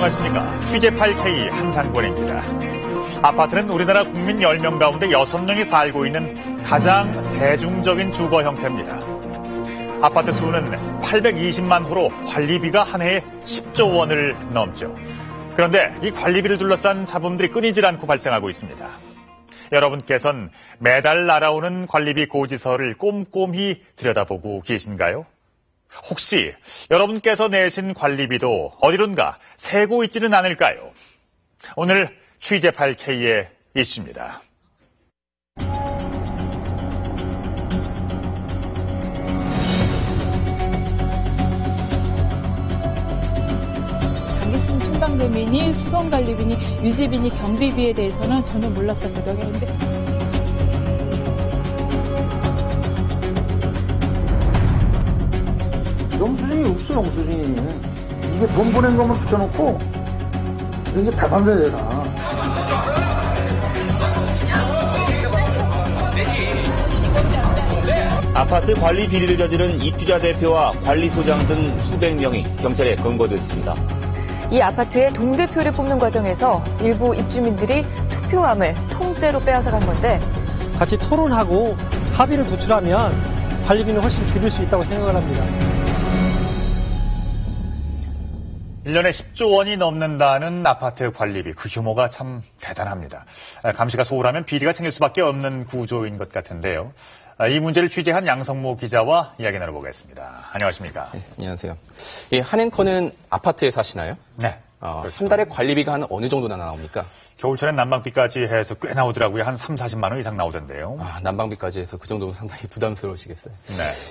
안녕하십니까. 취재8K 한상권입니다. 아파트는 우리나라 국민 10명 가운데 6명이 살고 있는 가장 대중적인 주거 형태입니다. 아파트 수는 820만 호로 관리비가 한 해에 10조 원을 넘죠. 그런데 이 관리비를 둘러싼 잡음들이 끊이질 않고 발생하고 있습니다. 여러분께서는 매달 날아오는 관리비 고지서를 꼼꼼히 들여다보고 계신가요? 혹시 여러분께서 내신 관리비도 어디론가 새고 있지는 않을까요? 오늘 취재8K의 이슈입니다. 장기순 충당금이니 수송관리비니 유지비니 경비비에 대해서는 전혀 몰랐었거든요. 그런데 영수증이 없어, 영수증이. 이게 돈 보낸 것만 붙여놓고, 이게 다반사잖아. 아파트 관리 비리를 저지른 입주자 대표와 관리소장 등 수백 명이 경찰에 검거됐습니다. 이 아파트의 동대표를 뽑는 과정에서 일부 입주민들이 투표함을 통째로 빼앗아간 건데 같이 토론하고 합의를 도출하면 관리비는 훨씬 줄일 수 있다고 생각을 합니다. 1년에 10조 원이 넘는다는 아파트 관리비, 그 규모가 참 대단합니다. 감시가 소홀하면 비리가 생길 수밖에 없는 구조인 것 같은데요. 이 문제를 취재한 양성모 기자와 이야기 나눠보겠습니다. 안녕하십니까? 네, 안녕하세요. 한앵커는 아파트에 사시나요? 네. 그렇죠. 한 달에 관리비가 한 어느 정도나 나옵니까? 겨울철엔 난방비까지 해서 꽤 나오더라고요. 한 3, 40만 원 이상 나오던데요. 난방비까지 해서 그 정도면 상당히 부담스러우시겠어요.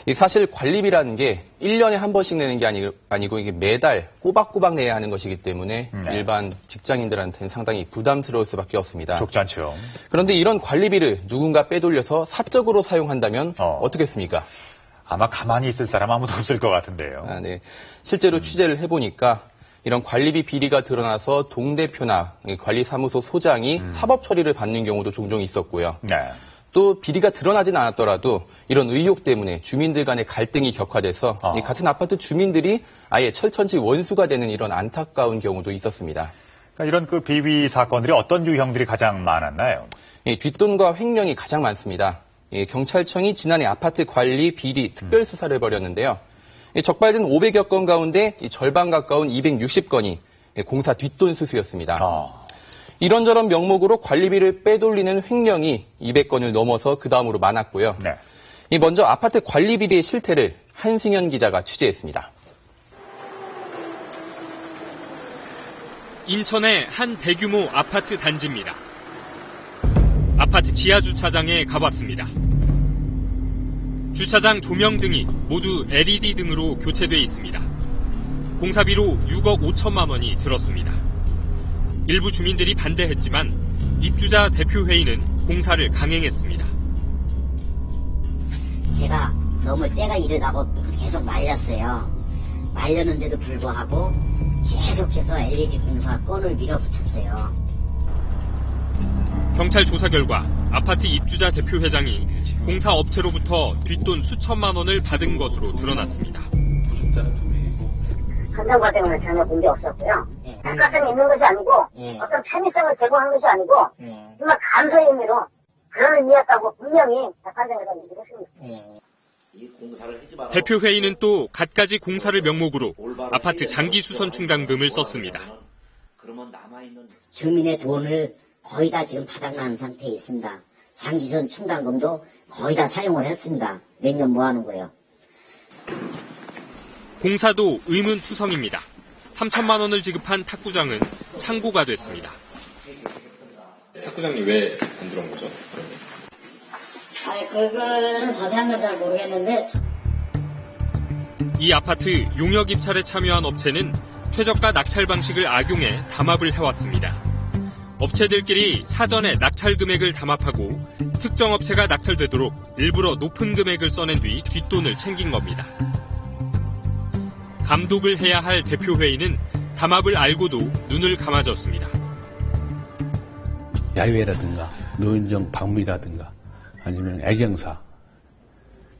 네. 사실 관리비라는 게 1년에 한 번씩 내는 게 아니고 이게 매달 꼬박꼬박 내야 하는 것이기 때문에 일반 직장인들한테는 상당히 부담스러울 수밖에 없습니다. 좋지 않죠. 그런데 이런 관리비를 누군가 빼돌려서 사적으로 사용한다면 어떻겠습니까? 아마 가만히 있을 사람 아무도 없을 것 같은데요. 네. 실제로 취재를 해보니까 이런 관리비 비리가 드러나서 동대표나 관리사무소 소장이 사법 처리를 받는 경우도 종종 있었고요. 네. 또 비리가 드러나진 않았더라도 이런 의혹 때문에 주민들 간의 갈등이 격화돼서 이 같은 아파트 주민들이 아예 철천지 원수가 되는 이런 안타까운 경우도 있었습니다. 그러니까 이런 그 비위 사건들이 어떤 유형들이 가장 많았나요? 뒷돈과 횡령이 가장 많습니다. 경찰청이 지난해 아파트 관리 비리 특별 수사를 벌였는데요. 적발된 500여 건 가운데 절반 가까운 260건이 공사 뒷돈 수수였습니다. 이런저런 명목으로 관리비를 빼돌리는 횡령이 200건을 넘어서 그 다음으로 많았고요. 네. 먼저 아파트 관리 비리의 실태를 한승현 기자가 취재했습니다. 인천의 한 대규모 아파트 단지입니다. 아파트 지하 주차장에 가봤습니다. 주차장 조명 등이 모두 LED 등으로 교체돼 있습니다. 공사비로 6억 5천만 원이 들었습니다. 일부 주민들이 반대했지만 입주자 대표회의는 공사를 강행했습니다. 제가 너무 때가 이르다고 계속 말렸어요. 말렸는데도 불구하고 계속해서 LED 공사 건을 밀어붙였어요. 경찰 조사 결과 아파트 입주자 대표회장이 공사업체로부터 뒷돈 수천만 원을 받은 것으로 드러났습니다. 선정 과정은 전혀 문제 없었고요. 대가성이 있는 것이 아니고 어떤 편의성을 제공한 것이 아니고 정말 감사의 의미로 그런 의미였다고 분명히 재판장에서 얘기했습니다. 대표회의는 또 갖가지 공사를 명목으로 아파트 장기 수선 충당금을 썼습니다. 주민의 돈을 거의 다 지금 바닥난 상태에 있습니다. 장기전 충당금도 거의 다 사용을 했습니다. 몇 년 모아놓은 거예요. 공사도 의문투성입니다. 3천만 원을 지급한 탁구장은 상고가 됐습니다. 탁구장이 왜 안 들어온 거죠? 그거는 자세한 건 잘 모르겠는데. 이 아파트 용역 입찰에 참여한 업체는 최저가 낙찰 방식을 악용해 담합을 해왔습니다. 업체들끼리 사전에 낙찰 금액을 담합하고 특정 업체가 낙찰되도록 일부러 높은 금액을 써낸 뒤 뒷돈을 챙긴 겁니다. 감독을 해야 할 대표회의는 담합을 알고도 눈을 감아줬습니다. 야유회라든가 노인정 방문이라든가 아니면 애경사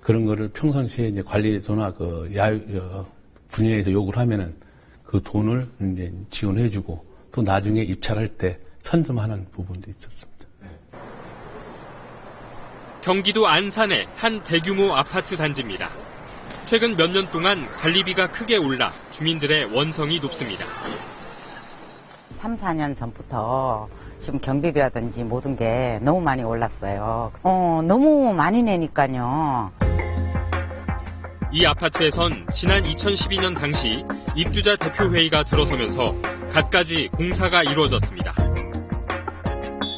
그런 거를 평상시에 이제 관리소나 그 분야에서 요구를 하면은 그 돈을 이제 지원해주고 또 나중에 입찰할 때 선점하는 부분도 있었습니다. 경기도 안산의 한 대규모 아파트 단지입니다. 최근 몇 년 동안 관리비가 크게 올라 주민들의 원성이 높습니다. 3, 4년 전부터 지금 경비비라든지 모든 게 너무 많이 올랐어요. 너무 많이 내니까요. 이 아파트에선 지난 2012년 당시 입주자 대표회의가 들어서면서 갖가지 공사가 이루어졌습니다.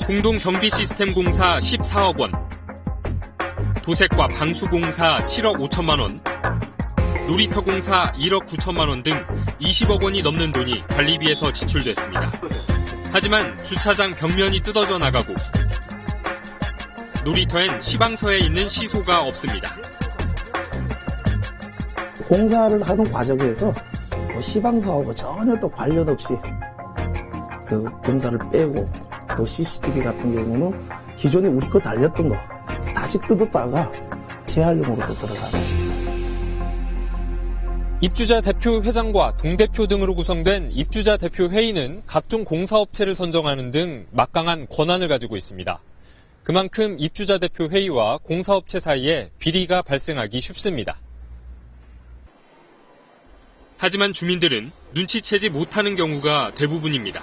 공동경비시스템공사 14억 원, 도색과 방수공사 7억 5천만 원, 놀이터공사 1억 9천만 원 등 20억 원이 넘는 돈이 관리비에서 지출됐습니다. 하지만 주차장 벽면이 뜯어져 나가고 놀이터엔 시방서에 있는 시소가 없습니다. 공사를 하는 과정에서 시방서하고 전혀 또 관련 없이 그 공사를 빼고 또 CCTV 같은 경우는 기존에 우리 거 달렸던 거 다시 뜯었다가 재활용으로 또 들어가는 것입니다. 입주자 대표 회장과 동대표 등으로 구성된 입주자 대표 회의는 각종 공사업체를 선정하는 등 막강한 권한을 가지고 있습니다. 그만큼 입주자 대표 회의와 공사업체 사이에 비리가 발생하기 쉽습니다. 하지만 주민들은 눈치채지 못하는 경우가 대부분입니다.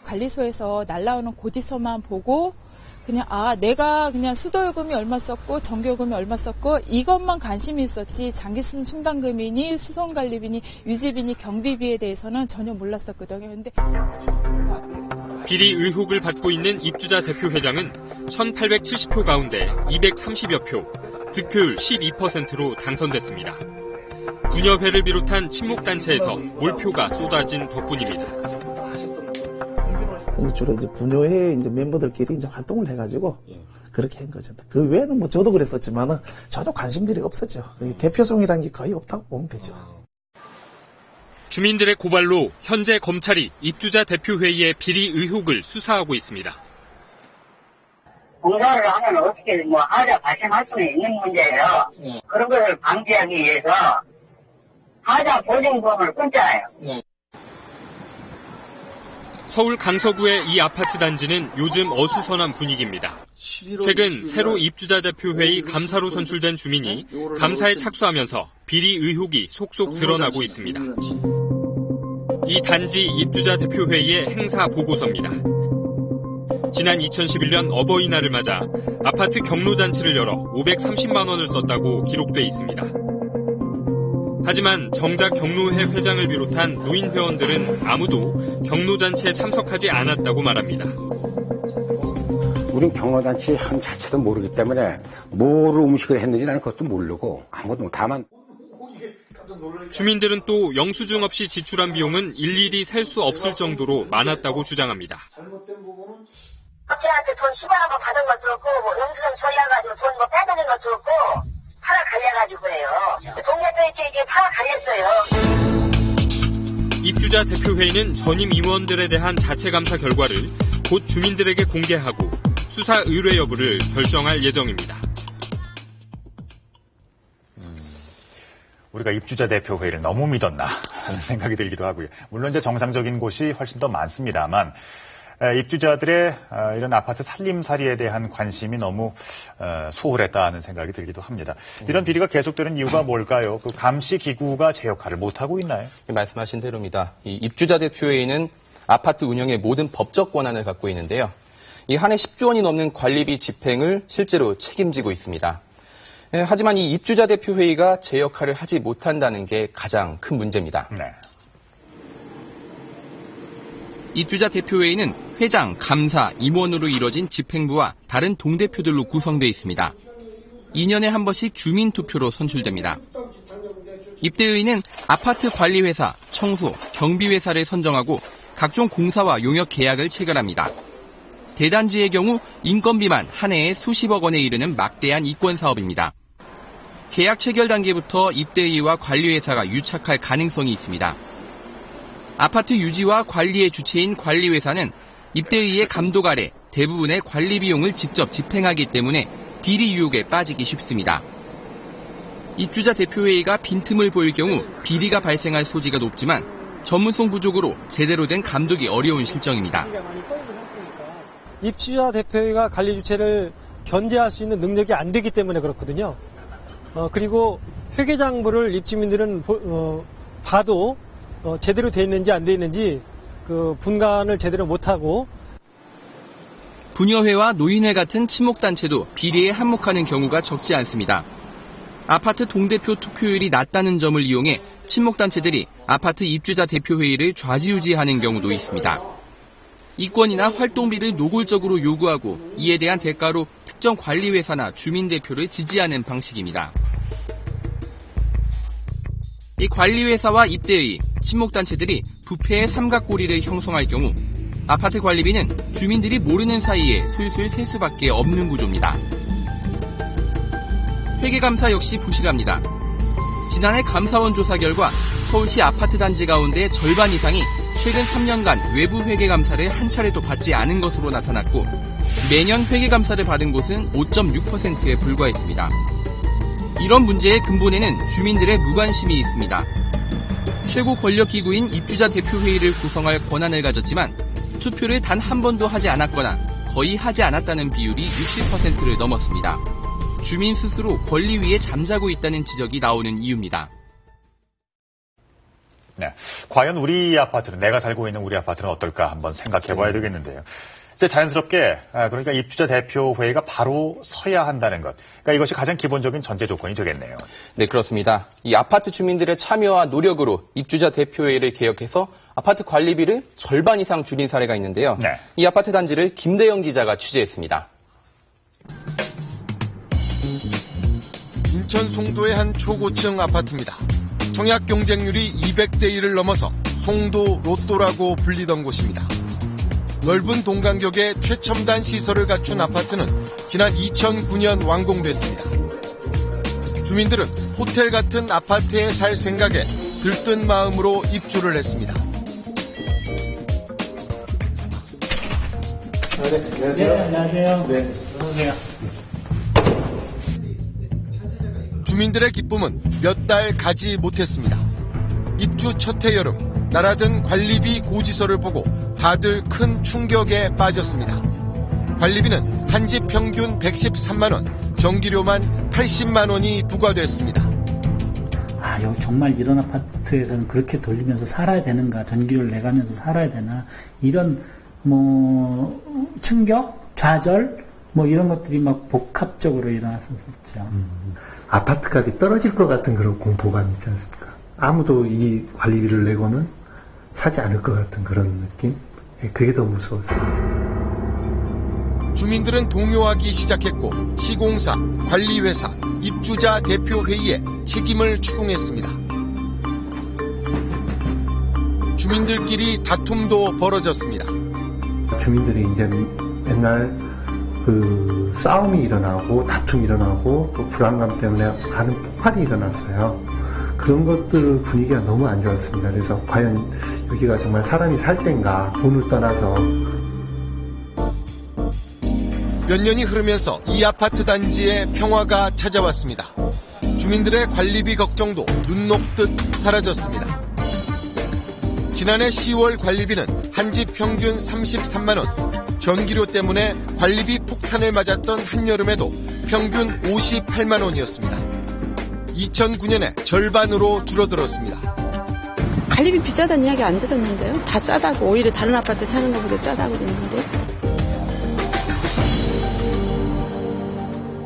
관리소에서 날라오는 고지서만 보고 그냥 내가 그냥 수도요금이 얼마 썼고 전기요금이 얼마 썼고 이것만 관심이 있었지 장기순 충당금이니 수송관리비니 유지비니 경비비에 대해서는 전혀 몰랐었거든요. 근데 비리 의혹을 받고 있는 입주자 대표 회장은 1,870표 가운데 230여 표, 득표율 12%로 당선됐습니다. 부녀회를 비롯한 친목단체에서 몰표가 쏟아진 덕분입니다. 주로 이제 부녀회 이제 멤버들끼리 이제 활동을 해가지고 그렇게 한 거죠. 그 외에는 뭐 저도 그랬었지만은 전혀 관심들이 없었죠. 대표성이라는 게 거의 없다고 보면 되죠. 주민들의 고발로 현재 검찰이 입주자 대표회의의 비리 의혹을 수사하고 있습니다. 공사를 하면 어떻게 하자 발생할 수는 있는 문제예요. 그런 것을 방지하기 위해서 하자 보증금을 끊잖아요. 서울 강서구의 이 아파트 단지는 요즘 어수선한 분위기입니다. 최근 새로 입주자 대표회의 감사로 선출된 주민이 감사에 착수하면서 비리 의혹이 속속 드러나고 있습니다. 이 단지 입주자 대표회의의 행사 보고서입니다. 지난 2011년 어버이날을 맞아 아파트 경로잔치를 열어 530만 원을 썼다고 기록돼 있습니다. 하지만 정작 경로회 회장을 비롯한 노인 회원들은 아무도 경로잔치에 참석하지 않았다고 말합니다. 우린 경로잔치 한 자체도 모르기 때문에 뭐를 음식을 했는지 나는 그것도 모르고 아무것도 다만. 주민들은 또 영수증 없이 지출한 비용은 일일이 셀 수 없을 정도로 많았다고 주장합니다. 업체한테 돈 10원 한 번 받은 것도 없고 영수증 처리해가지고 돈 빼드는 것도 없고 팔아 갈려가지고 해요. 동네도 이제 팔아 갈렸어요. 입주자 대표회의는 전임 임원들에 대한 자체 감사 결과를 곧 주민들에게 공개하고 수사 의뢰 여부를 결정할 예정입니다. 우리가 입주자 대표회의를 너무 믿었나 하는 생각이 들기도 하고요. 물론 이제 정상적인 곳이 훨씬 더 많습니다만 입주자들의 이런 아파트 살림살이에 대한 관심이 너무 소홀했다는 생각이 들기도 합니다. 이런 비리가 계속되는 이유가 뭘까요? 그 감시 기구가 제 역할을 못하고 있나요? 말씀하신 대로입니다. 이 입주자 대표회의는 아파트 운영의 모든 법적 권한을 갖고 있는데요. 이 한 해 10조 원이 넘는 관리비 집행을 실제로 책임지고 있습니다. 하지만 이 입주자 대표회의가 제 역할을 하지 못한다는 게 가장 큰 문제입니다. 네. 입주자 대표회의는 회장, 감사, 임원으로 이뤄진 집행부와 다른 동대표들로 구성되어 있습니다. 2년에 한 번씩 주민투표로 선출됩니다. 입대회의는 아파트 관리회사, 청소, 경비회사를 선정하고 각종 공사와 용역 계약을 체결합니다. 대단지의 경우 인건비만 한 해에 수십억 원에 이르는 막대한 이권 사업입니다. 계약 체결 단계부터 입대회의와 관리회사가 유착할 가능성이 있습니다. 아파트 유지와 관리의 주체인 관리회사는 입대회의의 감독 아래 대부분의 관리 비용을 직접 집행하기 때문에 비리 유혹에 빠지기 쉽습니다. 입주자 대표회의가 빈틈을 보일 경우 비리가 발생할 소지가 높지만 전문성 부족으로 제대로 된 감독이 어려운 실정입니다. 입주자 대표회의가 관리 주체를 견제할 수 있는 능력이 안 되기 때문에 그렇거든요. 그리고 회계장부를 입주민들은 봐도 제대로 돼 있는지 안 돼 있는지 그 분간을 제대로 못하고, 분여회와 노인회 같은 친목단체도 비리에 한몫하는 경우가 적지 않습니다. 아파트 동대표 투표율이 낮다는 점을 이용해 친목단체들이 아파트 입주자 대표회의를 좌지우지하는 경우도 있습니다. 이권이나 활동비를 노골적으로 요구하고 이에 대한 대가로 특정 관리회사나 주민대표를 지지하는 방식입니다. 이 관리회사와 입대의, 친목단체들이 부패의 삼각고리를 형성할 경우 아파트 관리비는 주민들이 모르는 사이에 술술 셀 수밖에 없는 구조입니다. 회계감사 역시 부실합니다. 지난해 감사원 조사 결과 서울시 아파트 단지 가운데 절반 이상이 최근 3년간 외부 회계감사를 한 차례도 받지 않은 것으로 나타났고, 매년 회계감사를 받은 곳은 5.6%에 불과했습니다. 이런 문제의 근본에는 주민들의 무관심이 있습니다. 최고 권력기구인 입주자 대표회의를 구성할 권한을 가졌지만 투표를 단 한 번도 하지 않았거나 거의 하지 않았다는 비율이 60%를 넘었습니다. 주민 스스로 권리 위에 잠자고 있다는 지적이 나오는 이유입니다. 네, 과연 우리 아파트는, 내가 살고 있는 우리 아파트는 어떨까 한번 생각해 봐야 되겠는데요. 이제 자연스럽게, 그러니까 입주자 대표회의가 바로 서야 한다는 것. 그러니까 이것이 가장 기본적인 전제 조건이 되겠네요. 네, 그렇습니다. 이 아파트 주민들의 참여와 노력으로 입주자 대표회의를 개혁해서 아파트 관리비를 절반 이상 줄인 사례가 있는데요. 네. 이 아파트 단지를 김대영 기자가 취재했습니다. 인천 송도의 한 초고층 아파트입니다. 청약 경쟁률이 200대 1을 넘어서 송도 로또라고 불리던 곳입니다. 넓은 동간격의 최첨단 시설을 갖춘 아파트는 지난 2009년 완공됐습니다. 주민들은 호텔 같은 아파트에 살 생각에 들뜬 마음으로 입주를 했습니다. 네, 안녕하세요. 네, 안녕하세요. 네, 어서오세요. 주민들의 기쁨은 몇 달 가지 못했습니다. 입주 첫 해 여름, 날아든 관리비 고지서를 보고 다들 큰 충격에 빠졌습니다. 관리비는 한 집 평균 113만 원, 전기료만 80만 원이 부과됐습니다. 여기 정말 이런 아파트에서는 그렇게 돌리면서 살아야 되는가, 전기료를 내가면서 살아야 되나, 이런 충격, 좌절, 이런 것들이 막 복합적으로 일어났었죠. 아파트 값이 떨어질 것 같은 그런 공포감이 있지 않습니까? 아무도 이 관리비를 내고는 사지 않을 것 같은 그런 느낌? 그게 더 무서웠습니다. 주민들은 동요하기 시작했고 시공사, 관리회사, 입주자 대표회의에 책임을 추궁했습니다. 주민들끼리 다툼도 벌어졌습니다. 주민들이 이제 맨날 싸움이 일어나고 다툼이 일어나고 또 불안감 때문에 많은 폭발이 일어났어요. 그런 것들 분위기가 너무 안 좋았습니다. 그래서 과연 여기가 정말 사람이 살 땐가, 돈을 떠나서. 몇 년이 흐르면서 이 아파트 단지에 평화가 찾아왔습니다. 주민들의 관리비 걱정도 눈 녹듯 사라졌습니다. 지난해 10월 관리비는 한 집 평균 33만 원, 전기료 때문에 관리비 폭탄을 맞았던 한여름에도 평균 58만 원이었습니다. 2009년에 절반으로 줄어들었습니다. 관리비 비싸다는 이야기 안 들었는데요. 다 싸다고, 오히려 다른 아파트 사는 것보다 싸다고 그랬는데.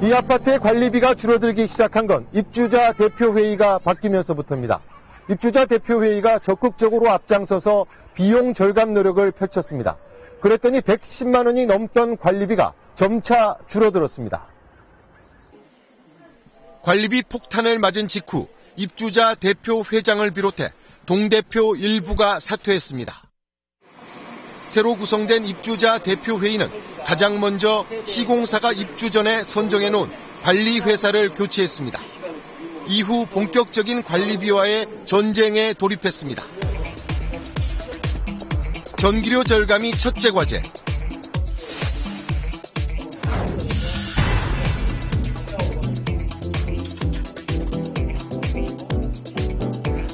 이 아파트의 관리비가 줄어들기 시작한 건 입주자 대표회의가 바뀌면서부터입니다. 입주자 대표회의가 적극적으로 앞장서서 비용 절감 노력을 펼쳤습니다. 그랬더니 110만 원이 넘던 관리비가 점차 줄어들었습니다. 관리비 폭탄을 맞은 직후 입주자 대표 회장을 비롯해 동대표 일부가 사퇴했습니다. 새로 구성된 입주자 대표회의는 가장 먼저 시공사가 입주 전에 선정해놓은 관리회사를 교체했습니다. 이후 본격적인 관리비와의 전쟁에 돌입했습니다. 전기료 절감이 첫째 과제.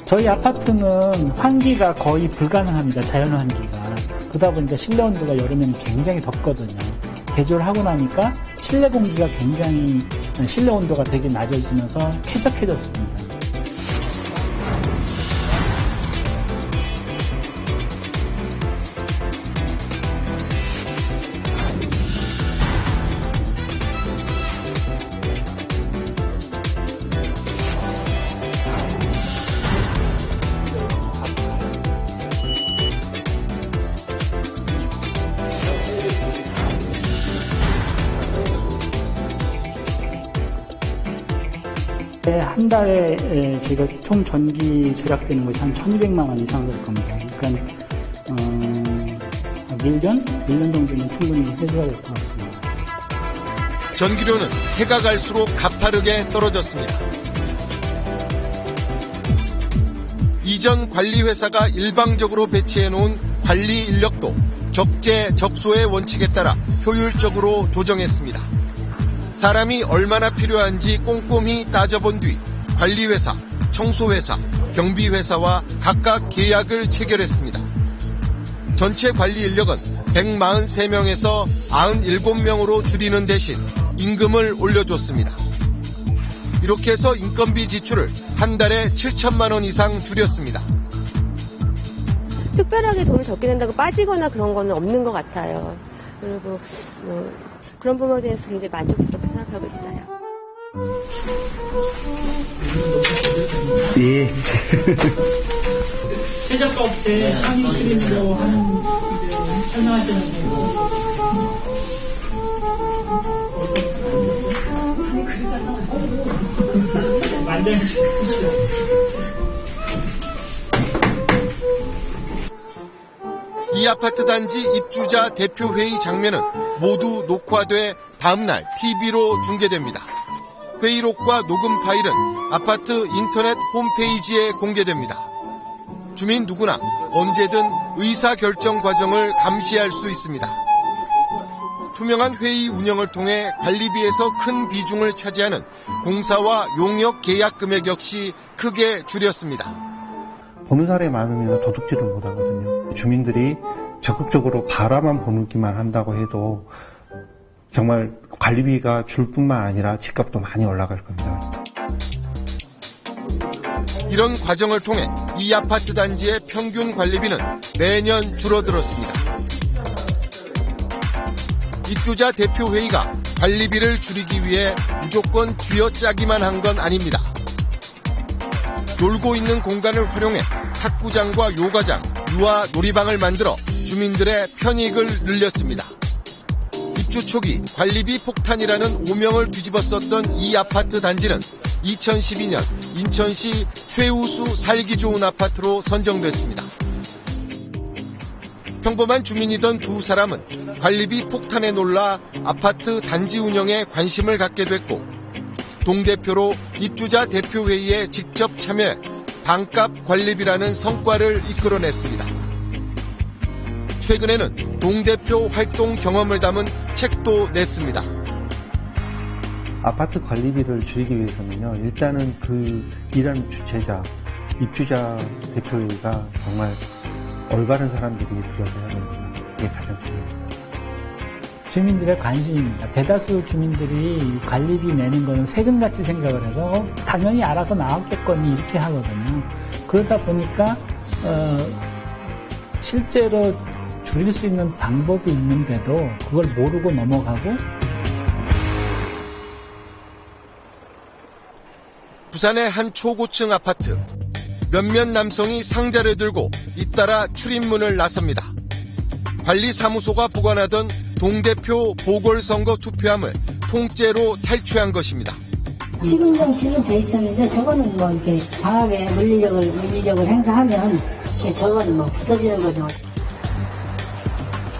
저희 아파트는 환기가 거의 불가능합니다. 자연 환기가. 그러다 보니까 실내 온도가 여름에는 굉장히 덥거든요. 개조를 하고 나니까 실내 공기가 굉장히 실내 온도가 되게 낮아지면서 쾌적해졌습니다. 한 달에 저희가 총 전기 절약되는 것이 한 1,200만 원 이상 될 겁니다. 그러니까 1년 정도는 충분히 해소가 될 것 같습니다. 전기료는 해가 갈수록 가파르게 떨어졌습니다. 이전 관리회사가 일방적으로 배치해놓은 관리 인력도 적재적소의 원칙에 따라 효율적으로 조정했습니다. 사람이 얼마나 필요한지 꼼꼼히 따져본 뒤 관리회사, 청소회사, 경비회사와 각각 계약을 체결했습니다. 전체 관리 인력은 143명에서 97명으로 줄이는 대신 임금을 올려줬습니다. 이렇게 해서 인건비 지출을 한 달에 7천만 원 이상 줄였습니다. 특별하게 돈을 적게 낸다고 빠지거나 그런 거는 없는 것 같아요. 그리고 그런 부분에 대해서 굉장히 만족스럽게 생각하고 있어요. 예. 최저가 업체 샤닝 크림으로 하는 설명하시는데 완전히 이 아파트 단지 입주자 대표회의 장면은 모두 녹화돼 다음날 TV로 중계됩니다. 회의록과 녹음 파일은 아파트 인터넷 홈페이지에 공개됩니다. 주민 누구나 언제든 의사결정 과정을 감시할 수 있습니다. 투명한 회의 운영을 통해 관리비에서 큰 비중을 차지하는 공사와 용역 계약 금액 역시 크게 줄였습니다. 보는 사람이 많으면 도둑질을 못 하거든요. 주민들이 적극적으로 바라만 보기만 한다고 해도 정말 관리비가 줄 뿐만 아니라 집값도 많이 올라갈 겁니다. 이런 과정을 통해 이 아파트 단지의 평균 관리비는 매년 줄어들었습니다. 입주자 대표회의가 관리비를 줄이기 위해 무조건 쥐어짜기만 한 건 아닙니다. 놀고 있는 공간을 활용해 탁구장과 요가장, 유아 놀이방을 만들어 주민들의 편익을 늘렸습니다. 입주 초기 관리비 폭탄이라는 오명을 뒤집었었던 이 아파트 단지는 2012년 인천시 최우수 살기 좋은 아파트로 선정됐습니다. 평범한 주민이던 두 사람은 관리비 폭탄에 놀라 아파트 단지 운영에 관심을 갖게 됐고 동대표로 입주자 대표회의에 직접 참여해 반값 관리비라는 성과를 이끌어냈습니다. 최근에는 동대표 활동 경험을 담은 책도 냈습니다. 아파트 관리비를 줄이기 위해서는요, 일단은 그 일하는 주체자, 입주자 대표회의가 정말 올바른 사람들이 들어서 해야 됩니다. 이게 가장 중요합니다. 주민들의 관심입니다. 대다수 주민들이 관리비 내는 거는 세금같이 생각을 해서 당연히 알아서 나왔겠거니 이렇게 하거든요. 그러다 보니까 실제로 줄일 수 있는 방법이 있는데도 그걸 모르고 넘어가고. 부산의 한 초고층 아파트. 몇몇 남성이 상자를 들고 잇따라 출입문을 나섭니다. 관리사무소가 보관하던 동대표 보궐선거 투표함을 통째로 탈취한 것입니다. 시군정 지정돼 있었는데 저거는 뭐 이렇게 강하게 물리력을 행사하면 저거는 뭐 부서지는 거죠.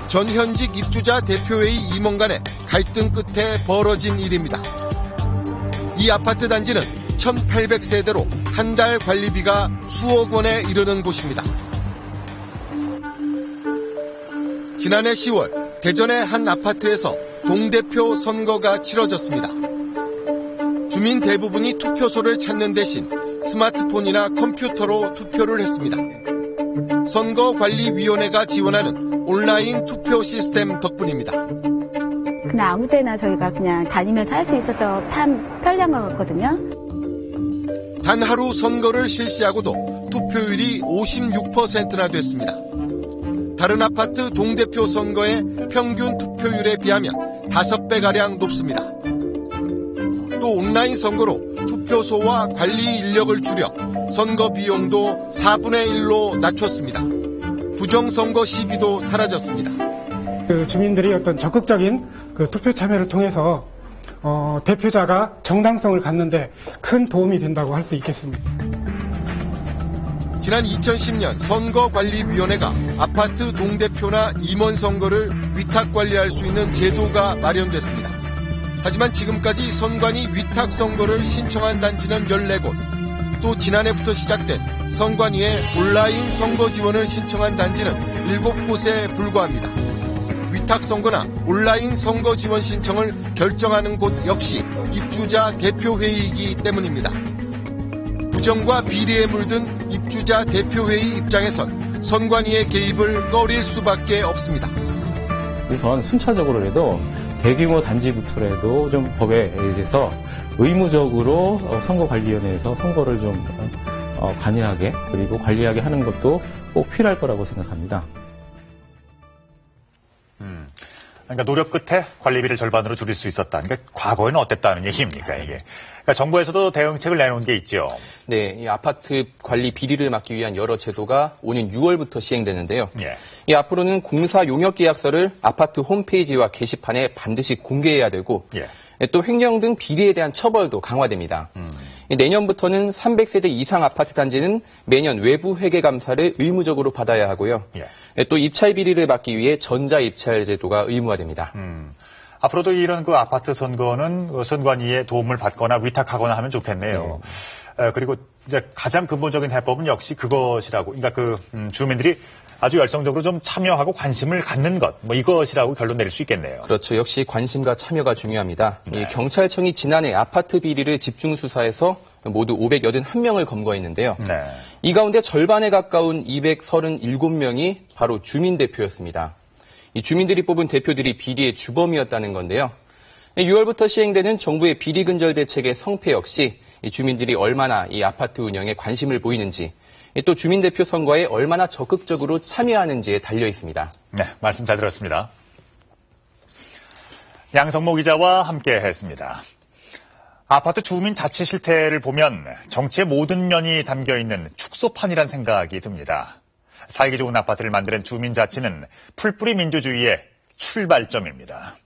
전현직 입주자 대표회의 임원 간의 갈등 끝에 벌어진 일입니다. 이 아파트 단지는 1,800세대로 한 달 관리비가 수억 원에 이르는 곳입니다. 지난해 10월 대전의 한 아파트에서 동대표 선거가 치러졌습니다. 주민 대부분이 투표소를 찾는 대신 스마트폰이나 컴퓨터로 투표를 했습니다. 선거관리위원회가 지원하는 온라인 투표 시스템 덕분입니다. 그냥 아무 때나 저희가 그냥 다니면서 할 수 있어서 참 편리한 것 같거든요. 단 하루 선거를 실시하고도 투표율이 56%나 됐습니다. 다른 아파트 동대표 선거의 평균 투표율에 비하면 5배가량 높습니다. 또 온라인 선거로 투표소와 관리 인력을 줄여 선거 비용도 4분의 1로 낮췄습니다. 부정선거 시비도 사라졌습니다. 주민들이 어떤 적극적인 투표 참여를 통해서 대표자가 정당성을 갖는데 큰 도움이 된다고 할 수 있겠습니다. 지난 2010년 선거관리위원회가 아파트 동대표나 임원 선거를 위탁 관리할 수 있는 제도가 마련됐습니다. 하지만 지금까지 선관위 위탁 선거를 신청한 단지는 14곳, 또 지난해부터 시작된 선관위의 온라인 선거 지원을 신청한 단지는 7곳에 불과합니다. 위탁 선거나 온라인 선거 지원 신청을 결정하는 곳 역시 입주자 대표회의이기 때문입니다. 부정과 비리에 물든 입주자 대표회의 입장에선 선관위의 개입을 꺼릴 수밖에 없습니다. 우선 순차적으로라도 대규모 단지부터라도 좀 법에 의해서 의무적으로 선거관리위원회에서 선거를 좀 관여하게 그리고 관리하게 하는 것도 꼭 필요할 거라고 생각합니다. 그러니까 노력 끝에 관리비를 절반으로 줄일 수 있었다. 그러니까 과거에는 어땠다는 얘기입니까, 이게? 그러니까 정부에서도 대응책을 내놓은 게 있죠. 네, 이 아파트 관리 비리를 막기 위한 여러 제도가 오는 6월부터 시행되는데요. 예. 이 앞으로는 공사 용역 계약서를 아파트 홈페이지와 게시판에 반드시 공개해야 되고 예. 또 횡령 등 비리에 대한 처벌도 강화됩니다. 내년부터는 300세대 이상 아파트 단지는 매년 외부 회계 감사를 의무적으로 받아야 하고요. 예. 또 입찰 비리를 막기 위해 전자 입찰 제도가 의무화됩니다. 앞으로도 이런 그 아파트 선거는 선관위의 도움을 받거나 위탁하거나 하면 좋겠네요. 그리고 이제 가장 근본적인 해법은 역시 그것이라고, 그러니까 주민들이 아주 열성적으로 좀 참여하고 관심을 갖는 것, 이것이라고 결론 내릴 수 있겠네요. 그렇죠. 역시 관심과 참여가 중요합니다. 네. 이 경찰청이 지난해 아파트 비리를 집중 수사해서 모두 581명을 검거했는데요. 네. 이 가운데 절반에 가까운 237명이 바로 주민 대표였습니다. 이 주민들이 뽑은 대표들이 비리의 주범이었다는 건데요. 6월부터 시행되는 정부의 비리 근절 대책의 성패 역시 이 주민들이 얼마나 이 아파트 운영에 관심을 보이는지, 또 주민대표 선거에 얼마나 적극적으로 참여하는지에 달려 있습니다. 네, 말씀 잘 들었습니다. 양성모 기자와 함께 했습니다. 아파트 주민 자치 실태를 보면 정치의 모든 면이 담겨있는 축소판이란 생각이 듭니다. 살기 좋은 아파트를 만드는 주민 자치는 풀뿌리 민주주의의 출발점입니다.